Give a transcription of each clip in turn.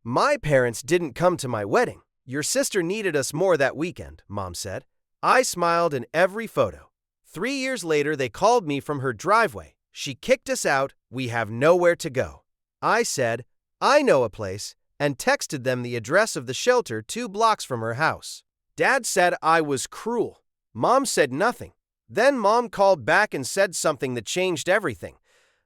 My parents didn't come to my wedding. Your sister needed us more that weekend, Mom said. I smiled in every photo. 3 years later, they called me from her driveway. She kicked us out. We have nowhere to go. I said, I know a place, and texted them the address of the shelter 2 blocks from her house. Dad said I was cruel. Mom said nothing. Then Mom called back and said something that changed everything.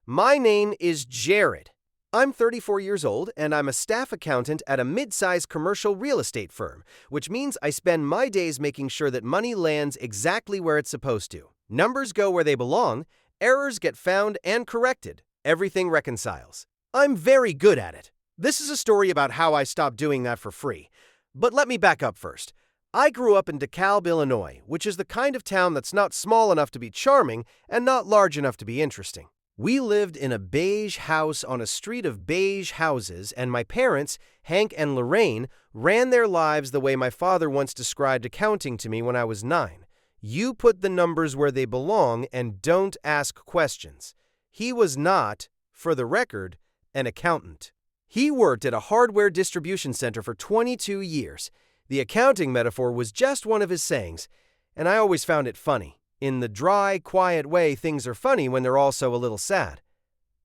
My name is Jared. I'm 34 years old, and I'm a staff accountant at a mid-sized commercial real estate firm, which means I spend my days making sure that money lands exactly where it's supposed to. Numbers go where they belong, errors get found and corrected, everything reconciles. I'm very good at it. This is a story about how I stopped doing that for free. But let me back up first. I grew up in DeKalb, Illinois, which is the kind of town that's not small enough to be charming and not large enough to be interesting. We lived in a beige house on a street of beige houses, and my parents, Hank and Lorraine, ran their lives the way my father once described accounting to me when I was 9. You put the numbers where they belong and don't ask questions. He was not, for the record, an accountant. He worked at a hardware distribution center for 22 years. The accounting metaphor was just one of his sayings, and I always found it funny. In the dry, quiet way things are funny when they're also a little sad.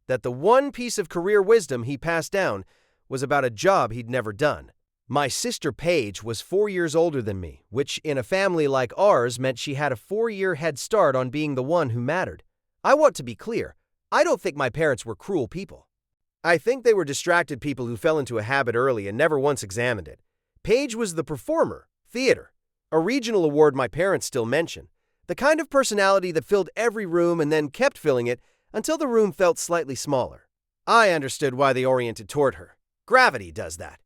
That the one piece of career wisdom he passed down was about a job he'd never done. My sister Paige was 4 years older than me, which in a family like ours meant she had a 4-year head start on being the one who mattered. I want to be clear, I don't think my parents were cruel people. I think they were distracted people who fell into a habit early and never once examined it. Paige was the performer, theater, a regional award my parents still mention. The kind of personality that filled every room and then kept filling it until the room felt slightly smaller. I understood why they oriented toward her. Gravity does that.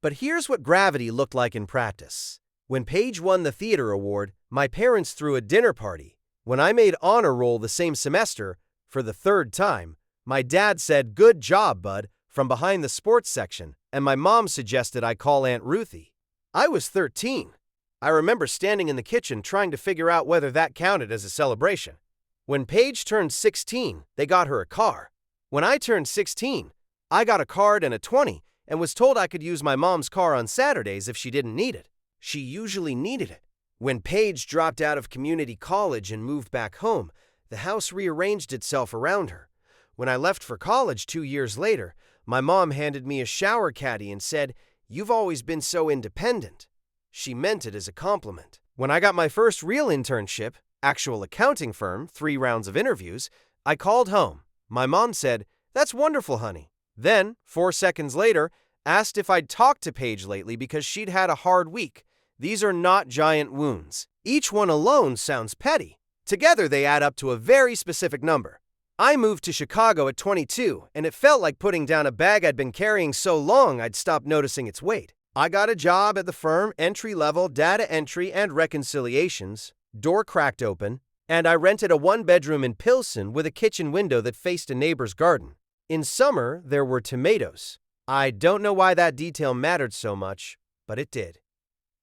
But here's what gravity looked like in practice. When Paige won the theater award, my parents threw a dinner party. When I made honor roll the same semester, for the 3rd time, my dad said, "Good job, bud," from behind the sports section, and my mom suggested I call Aunt Ruthie. I was 13. I remember standing in the kitchen trying to figure out whether that counted as a celebration. When Paige turned 16, they got her a car. When I turned 16, I got a card and a 20 and was told I could use my mom's car on Saturdays if she didn't need it. She usually needed it. When Paige dropped out of community college and moved back home, the house rearranged itself around her. When I left for college 2 years later, my mom handed me a shower caddy and said, "You've always been so independent." She meant it as a compliment. When I got my first real internship, actual accounting firm, 3 rounds of interviews, I called home. My mom said, "That's wonderful, honey." Then, 4 seconds later, asked if I'd talked to Paige lately because she'd had a hard week. These are not giant wounds. Each one alone sounds petty. Together they add up to a very specific number. I moved to Chicago at 22, and it felt like putting down a bag I'd been carrying so long I'd stopped noticing its weight. I got a job at the firm, entry-level data entry and reconciliations, door cracked open, and I rented a 1-bedroom in Pilsen with a kitchen window that faced a neighbor's garden. In summer, there were tomatoes. I don't know why that detail mattered so much, but it did.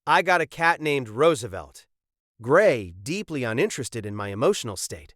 I got a cat named Roosevelt. Gray, deeply uninterested in my emotional state.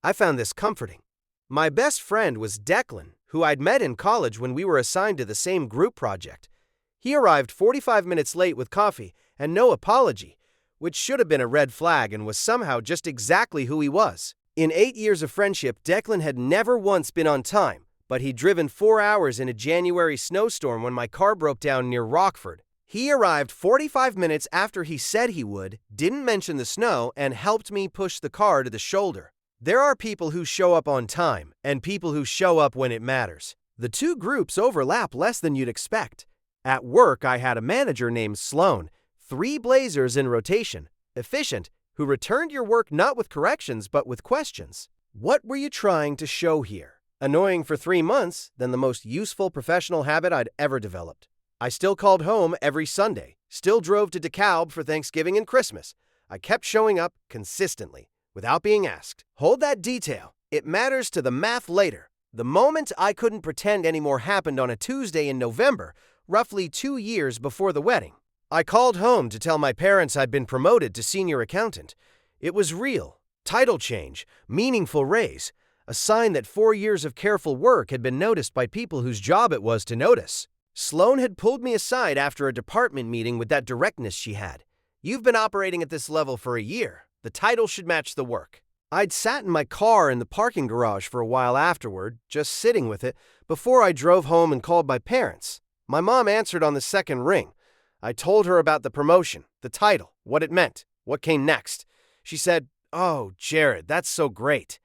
I found this comforting. My best friend was Declan, who I'd met in college when we were assigned to the same group project. He arrived 45 minutes late with coffee and no apology, which should have been a red flag and was somehow just exactly who he was. In 8 years of friendship, Declan had never once been on time, but he'd driven 4 hours in a January snowstorm when my car broke down near Rockford. He arrived 45 minutes after he said he would, didn't mention the snow, and helped me push the car to the shoulder. There are people who show up on time and people who show up when it matters. The two groups overlap less than you'd expect. At work, I had a manager named Sloan, 3 blazers in rotation, efficient, who returned your work not with corrections but with questions. What were you trying to show here? Annoying for 3 months, then the most useful professional habit I'd ever developed. I still called home every Sunday, still drove to DeKalb for Thanksgiving and Christmas. I kept showing up consistently, without being asked. Hold that detail. It matters to the math later. The moment I couldn't pretend anymore happened on a Tuesday in November, roughly 2 years before the wedding. I called home to tell my parents I'd been promoted to senior accountant. It was real. Title change, meaningful raise, a sign that 4 years of careful work had been noticed by people whose job it was to notice. Sloan had pulled me aside after a department meeting with that directness she had. "You've been operating at this level for a year. The title should match the work." I'd sat in my car in the parking garage for a while afterward, just sitting with it, before I drove home and called my parents. My mom answered on the second ring. I told her about the promotion, the title, what it meant, what came next. She said, "Oh, Jared, that's so great."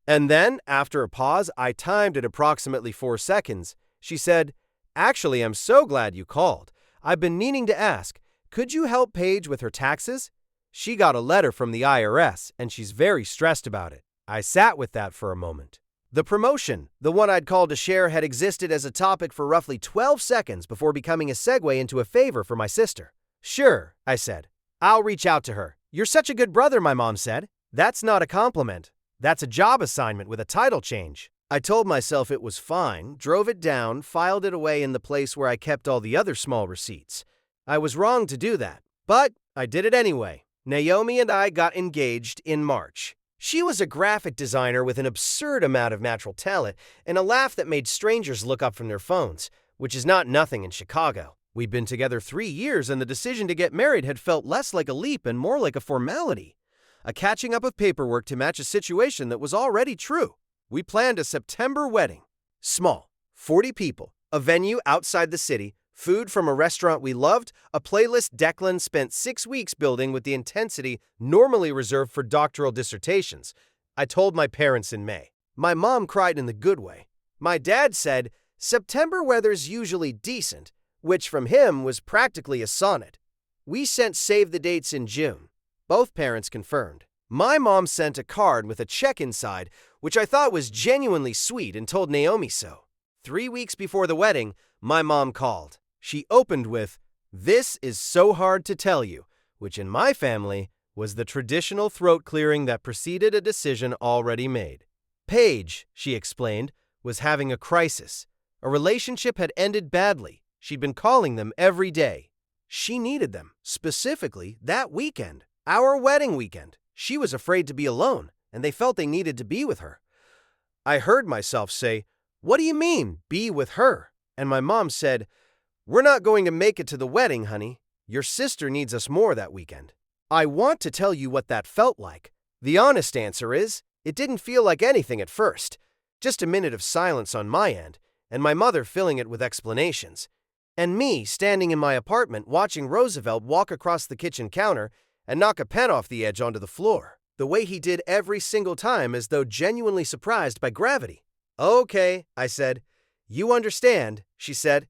And then, after a pause, I timed it approximately 4 seconds. She said, "Actually, I'm so glad you called. I've been meaning to ask, could you help Paige with her taxes? She got a letter from the IRS, and she's very stressed about it." I sat with that for a moment. The promotion, the one I'd called to share, had existed as a topic for roughly 12 seconds before becoming a segue into a favor for my sister. "Sure," I said. "I'll reach out to her." "You're such a good brother," my mom said. "That's not a compliment. That's a job assignment with a title change." I told myself it was fine, drove it down, filed it away in the place where I kept all the other small receipts. I was wrong to do that, but I did it anyway. Naomi and I got engaged in March. She was a graphic designer with an absurd amount of natural talent and a laugh that made strangers look up from their phones, which is not nothing in Chicago. We'd been together 3 years, and the decision to get married had felt less like a leap and more like a formality, a catching up of paperwork to match a situation that was already true. We planned a September wedding. Small, 40 people, a venue outside the city, food from a restaurant we loved, a playlist Declan spent 6 weeks building with the intensity normally reserved for doctoral dissertations. I told my parents in May. My mom cried in the good way. My dad said, "September weather's usually decent," which from him was practically a sonnet. We sent save the dates in June. Both parents confirmed. My mom sent a card with a check inside, which I thought was genuinely sweet, and told Naomi so. 3 weeks before the wedding, my mom called. She opened with, "This is so hard to tell you," which in my family was the traditional throat clearing that preceded a decision already made. Paige, she explained, was having a crisis. A relationship had ended badly. She'd been calling them every day. She needed them, specifically that weekend, our wedding weekend. She was afraid to be alone, and they felt they needed to be with her. I heard myself say, "What do you mean, be with her?" And my mom said, "We're not going to make it to the wedding, honey. Your sister needs us more that weekend." I want to tell you what that felt like. The honest answer is, it didn't feel like anything at first. Just a minute of silence on my end, and my mother filling it with explanations. And me standing in my apartment watching Roosevelt walk across the kitchen counter and knock a pen off the edge onto the floor, the way he did every single time, as though genuinely surprised by gravity. "Okay," I said. "You understand," she said.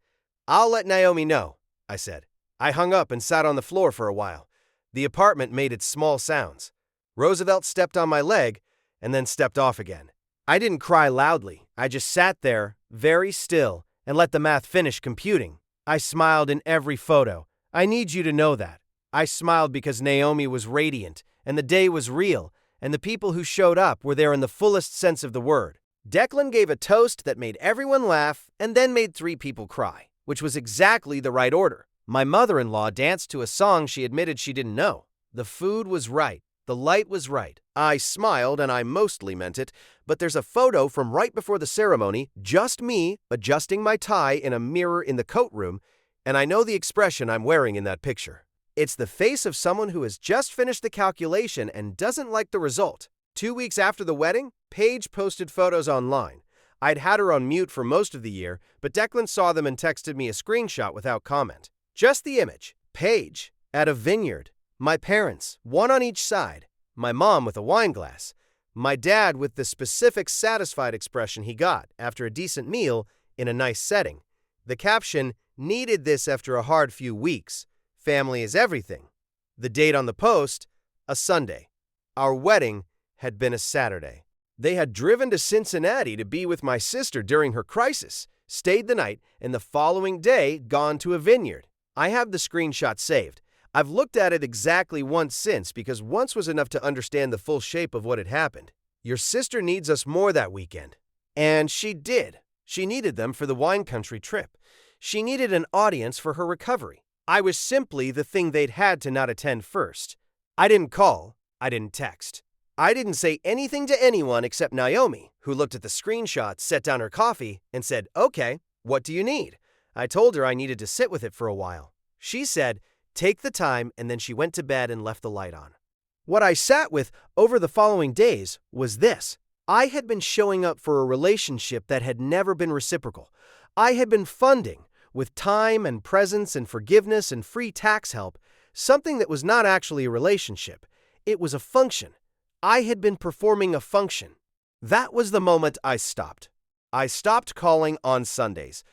"I'll let Naomi know," I said. I hung up and sat on the floor for a while. The apartment made its small sounds. Roosevelt stepped on my leg and then stepped off again. I didn't cry loudly. I just sat there, very still, and let the math finish computing. I smiled in every photo. I need you to know that. I smiled because Naomi was radiant, and the day was real, and the people who showed up were there in the fullest sense of the word. Declan gave a toast that made everyone laugh and then made 3 people cry, which was exactly the right order. My mother-in-law danced to a song she admitted she didn't know. The food was right. The light was right. I smiled, and I mostly meant it, but there's a photo from right before the ceremony, just me adjusting my tie in a mirror in the coat room, and I know the expression I'm wearing in that picture. It's the face of someone who has just finished the calculation and doesn't like the result. 2 weeks after the wedding, Paige posted photos online. I'd had her on mute for most of the year, but Declan saw them and texted me a screenshot without comment. Just the image. Paige at a vineyard. My parents, one on each side. My mom with a wine glass. My dad with the specific satisfied expression he got after a decent meal in a nice setting. The caption, "Needed this after a hard few weeks. Family is everything." The date on the post, a Sunday. Our wedding had been a Saturday. They had driven to Cincinnati to be with my sister during her crisis, stayed the night, and the following day gone to a vineyard. I have the screenshot saved. I've looked at it exactly once since, because once was enough to understand the full shape of what had happened. Your sister needs us more that weekend. And she did. She needed them for the wine country trip. She needed an audience for her recovery. I was simply the thing they'd had to not attend first. I didn't call. I didn't text. I didn't say anything to anyone except Naomi, who looked at the screenshot, set down her coffee, and said, "Okay, what do you need?" I told her I needed to sit with it for a while. She said, "Take the time," and then she went to bed and left the light on. What I sat with over the following days was this. I had been showing up for a relationship that had never been reciprocal. I had been funding, with time and presence and forgiveness and free tax help, something that was not actually a relationship. It was a function. I had been performing a function. That was the moment I stopped. I stopped calling on Sundays.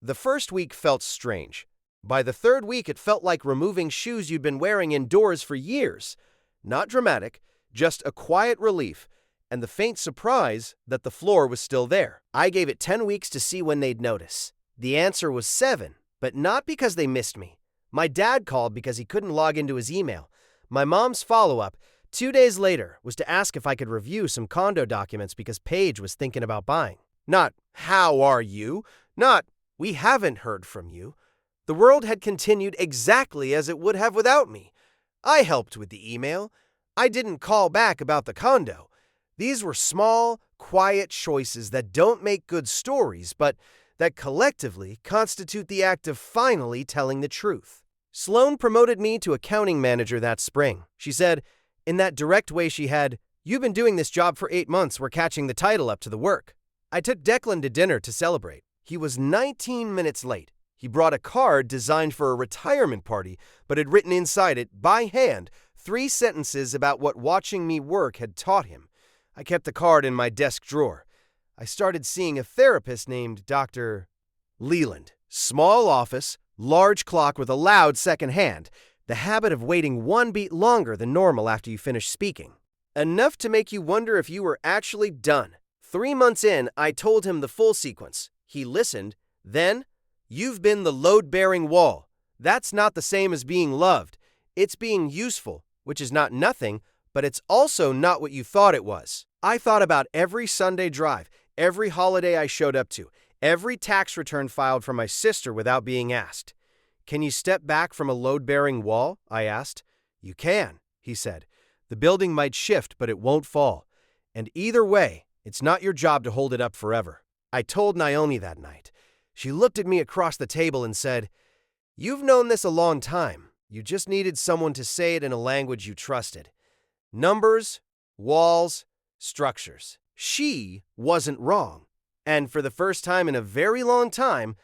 The first week felt strange. By the third week, it felt like removing shoes you'd been wearing indoors for years. Not dramatic, just a quiet relief, and the faint surprise that the floor was still there. I gave it 10 weeks to see when they'd notice. The answer was 7, but not because they missed me. My dad called because he couldn't log into his email. My mom's follow-up, 2 days later, was to ask if I could review some condo documents because Paige was thinking about buying. Not, "How are you?" Not, "We haven't heard from you." The world had continued exactly as it would have without me. I helped with the email. I didn't call back about the condo. These were small, quiet choices that don't make good stories, but that collectively constitute the act of finally telling the truth. Sloan promoted me to accounting manager that spring. She said, in that direct way she had, "You've been doing this job for 8 months. We're catching the title up to the work." I took Declan to dinner to celebrate. He was 19 minutes late. He brought a card designed for a retirement party, but had written inside it, by hand, 3 sentences about what watching me work had taught him. I kept the card in my desk drawer. I started seeing a therapist named Dr. Leland. Small office, large clock with a loud second hand, the habit of waiting 1 beat longer than normal after you finish speaking. Enough to make you wonder if you were actually done. 3 months in, I told him the full sequence. He listened. Then, "You've been the load-bearing wall. That's not the same as being loved. It's being useful, which is not nothing, but it's also not what you thought it was." I thought about every Sunday drive, every holiday I showed up to, every tax return filed for my sister without being asked. "Can you step back from a load-bearing wall?" I asked. "You can," he said. "The building might shift, but it won't fall. And either way, it's not your job to hold it up forever." I told Naomi that night. She looked at me across the table and said, "You've known this a long time. You just needed someone to say it in a language you trusted. Numbers, walls, structures." She wasn't wrong. And for the first time in a very long time,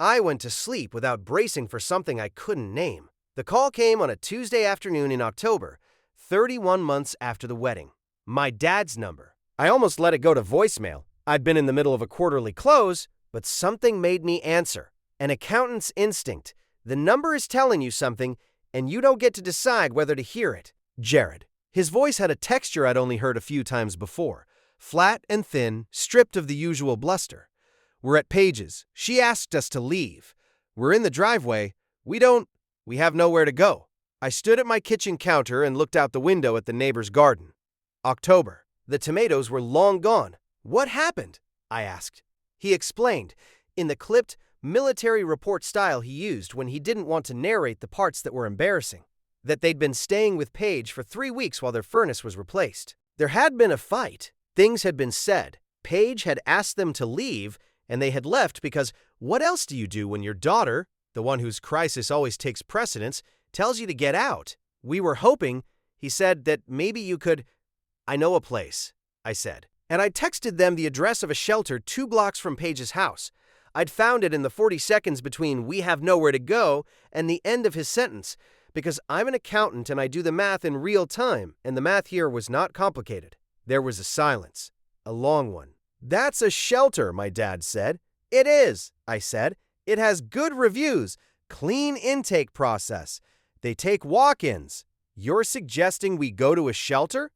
I went to sleep without bracing for something I couldn't name. The call came on a Tuesday afternoon in October, 31 months after the wedding. My dad's number. I almost let it go to voicemail. I'd been in the middle of a quarterly close, but something made me answer. An accountant's instinct. The number is telling you something, and you don't get to decide whether to hear it. Jared. His voice had a texture I'd only heard a few times before. Flat and thin, stripped of the usual bluster. "We're at Paige's. She asked us to leave. We're in the driveway. We have nowhere to go." I stood at my kitchen counter and looked out the window at the neighbor's garden. October. The tomatoes were long gone. "What happened?" I asked. He explained, in the clipped, military report style he used when he didn't want to narrate the parts that were embarrassing, that they'd been staying with Paige for 3 weeks while their furnace was replaced. There had been a fight. Things had been said. Paige had asked them to leave, and they had left because what else do you do when your daughter, the one whose crisis always takes precedence, tells you to get out? "We were hoping," he said, "that maybe you could—" "I know a place," I said. And I texted them the address of a shelter 2 blocks from Paige's house. I'd found it in the 40 seconds between "we have nowhere to go" and the end of his sentence, because I'm an accountant and I do the math in real time, and the math here was not complicated. There was a silence, a long one. "That's a shelter," my dad said. "It is," I said. "It has good reviews, clean intake process. They take walk-ins. You're suggesting we go to a shelter?"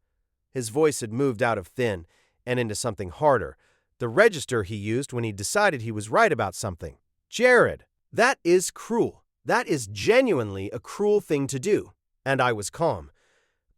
His voice had moved out of thin and into something harder, the register he used when he decided he was right about something. "Jared, that is cruel. That is genuinely a cruel thing to do." And I was calm.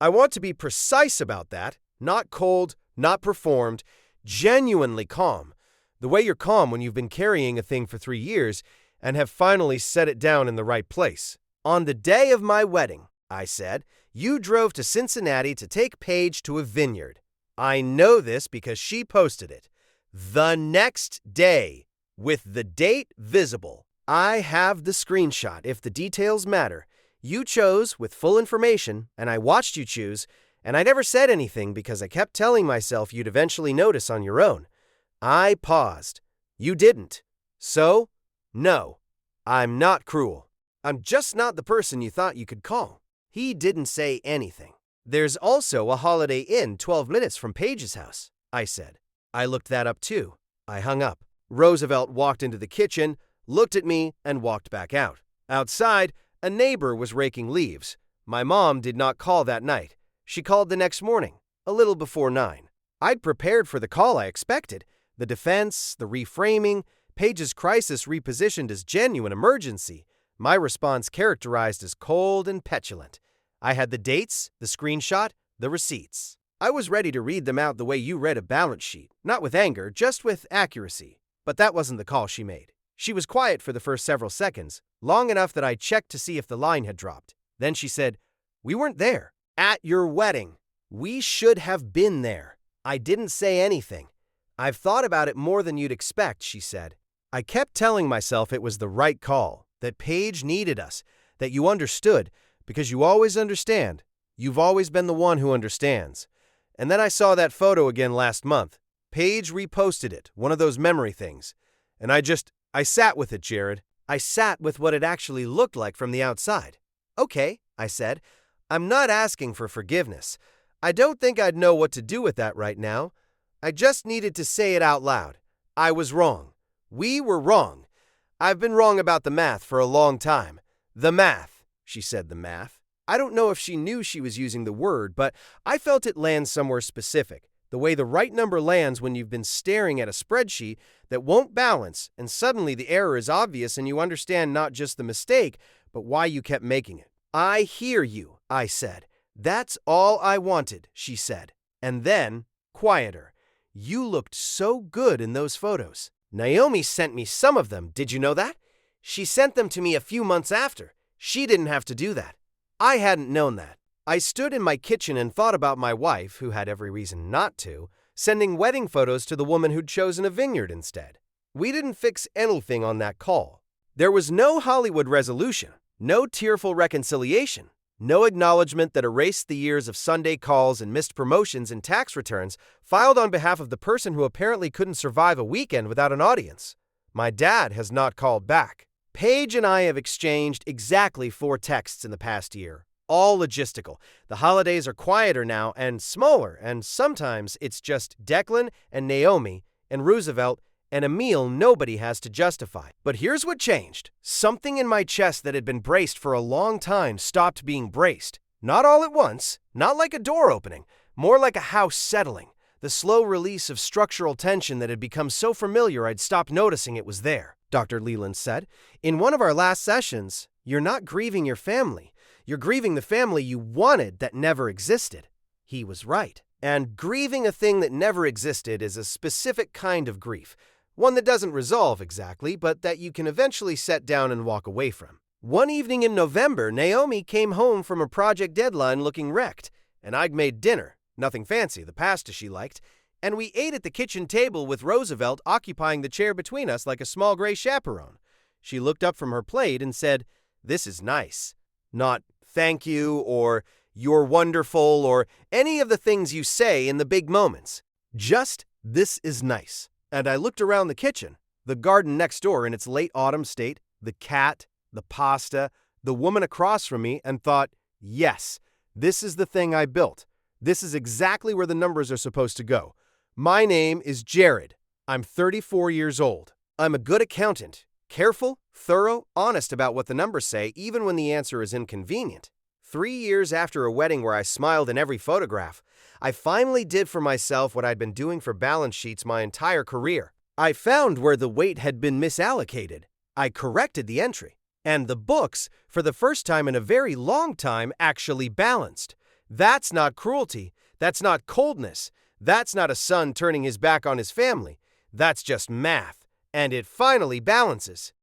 I want to be precise about that. Not cold, not performed, genuinely calm. The way you're calm when you've been carrying a thing for 3 years and have finally set it down in the right place. "On the day of my wedding," I said, "you drove to Cincinnati to take Paige to a vineyard. I know this because she posted it. The next day, with the date visible." I have the screenshot if the details matter. You chose with full information, and I watched you choose, and I never said anything because I kept telling myself you'd eventually notice on your own. I paused. You didn't. So, no, I'm not cruel. I'm just not the person you thought you could call. He didn't say anything. There's also a Holiday Inn 12 minutes from Paige's house, I said. I looked that up too. I hung up. Roosevelt walked into the kitchen, looked at me, and walked back out. Outside, a neighbor was raking leaves. My mom did not call that night. She called the next morning, a little before 9. I'd prepared for the call I expected. The defense, the reframing, Paige's crisis repositioned as genuine emergency. My response characterized as cold and petulant. I had the dates, the screenshot, the receipts. I was ready to read them out the way you read a balance sheet, not with anger, just with accuracy. But that wasn't the call she made. She was quiet for the first several seconds, long enough that I checked to see if the line had dropped. Then she said, "We weren't there. At your wedding. We should have been there." I didn't say anything. "I've thought about it more than you'd expect," she said. I kept telling myself it was the right call, that Paige needed us, that you understood, because you always understand. You've always been the one who understands. And then I saw that photo again last month. Paige reposted it, one of those memory things. And I sat with it, Jared. I sat with what it actually looked like from the outside. "Okay," I said. "I'm not asking for forgiveness. I don't think I'd know what to do with that right now. I just needed to say it out loud. I was wrong. We were wrong. I've been wrong about the math for a long time. The math," she said, the math. I don't know if she knew she was using the word, but I felt it land somewhere specific, the way the right number lands when you've been staring at a spreadsheet that won't balance, and suddenly the error is obvious and you understand not just the mistake, but why you kept making it. "I hear you," I said. "That's all I wanted," she said. And then, quieter. "You looked so good in those photos. Naomi sent me some of them, did you know that? She sent them to me a few months after. She didn't have to do that. I hadn't known that." I stood in my kitchen and thought about my wife, who had every reason not to, sending wedding photos to the woman who'd chosen a vineyard instead. We didn't fix anything on that call. There was no Hollywood resolution, no tearful reconciliation, no acknowledgement that erased the years of Sunday calls and missed promotions and tax returns filed on behalf of the person who apparently couldn't survive a weekend without an audience. My dad has not called back. Paige and I have exchanged exactly 4 texts in the past year, all logistical. The holidays are quieter now and smaller, and sometimes it's just Declan and Naomi and Roosevelt and a meal nobody has to justify. But here's what changed. Something in my chest that had been braced for a long time stopped being braced. Not all at once, not like a door opening, more like a house settling. The slow release of structural tension that had become so familiar I'd stopped noticing it was there. Dr. Leland said, "In one of our last sessions, you're not grieving your family. You're grieving the family you wanted that never existed." He was right. And grieving a thing that never existed is a specific kind of grief. One that doesn't resolve exactly, but that you can eventually set down and walk away from. One evening in November, Naomi came home from a project deadline looking wrecked, and I'd made dinner, nothing fancy, the pasta she liked, and we ate at the kitchen table with Roosevelt occupying the chair between us like a small gray chaperone. She looked up from her plate and said, "This is nice." Not "thank you" or "you're wonderful" or any of the things you say in the big moments. Just "this is nice." And I looked around the kitchen, the garden next door in its late autumn state, the cat, the pasta, the woman across from me, and thought, yes, this is the thing I built. This is exactly where the numbers are supposed to go. My name is Jared. I'm 34 years old. I'm a good accountant, careful, thorough, honest about what the numbers say, even when the answer is inconvenient. 3 years after a wedding where I smiled in every photograph, I finally did for myself what I'd been doing for balance sheets my entire career. I found where the weight had been misallocated. I corrected the entry. And the books, for the first time in a very long time, actually balanced. That's not cruelty. That's not coldness. That's not a son turning his back on his family. That's just math. And it finally balances.